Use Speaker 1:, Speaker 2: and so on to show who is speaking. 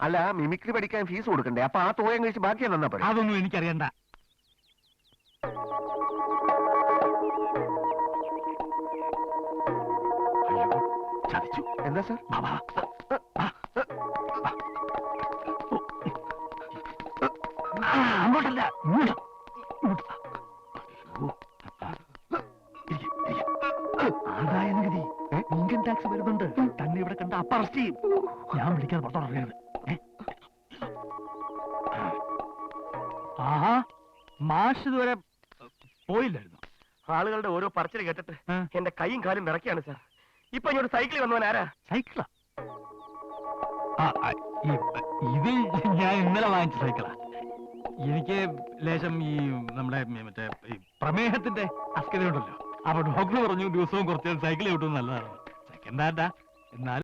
Speaker 1: അല്ല, മിമിക്രി പഠിക്കാൻ ഫീസ് കൊടുക്കണ്ടേ? അപ്പൊ ആ തോയം കഴിച്ച് ബാക്കി തന്നാ പോരെ?
Speaker 2: അതൊന്നും എനിക്കറിയണ്ട. ചതിച്ചു.
Speaker 1: എന്താ സാർ?
Speaker 2: അങ്ങോട്ടല്ല, ഇങ്ങോട്ട്. ആദായ നികുതി, ഇൻകം ടാക്സ് വരുന്നുണ്ട്. തന്നെ ഇവിടെ കണ്ട അപ്പ അറസ്റ്റ് ചെയ്യും. ഞാൻ വിളിക്കാതെ പുറത്തോട്ടറിയരുത്. ആഹാ, മാഷ് ഇതുവരെ പോയില്ലായിരുന്നു.
Speaker 1: ആളുകളുടെ ഓരോ പറച്ചിൽ കേട്ടിട്ട് എന്റെ കൈയും കാലും വിറക്കാണ് സാർ. ഇപ്പൊ ഇങ്ങോട്ട് സൈക്കിളിൽ വന്നവൻ ആരാ?
Speaker 2: സൈക്കിളാ? ഇത് ഞാൻ ഇന്നലെ വാങ്ങിച്ച സൈക്കിളാ. എനിക്ക് ലേശം ഈ നമ്മുടെ മറ്റേ ഈ പ്രമേഹത്തിന്റെ അസ്കതയുണ്ടല്ലോ. അപ്പൊ ഡോക്ടർ പറഞ്ഞു ദിവസവും കുറച്ച് സൈക്കിൾ കിട്ടും നല്ലതാണ്. സെക്കൻഡ് ഹാൻഡാ, എന്നാൽ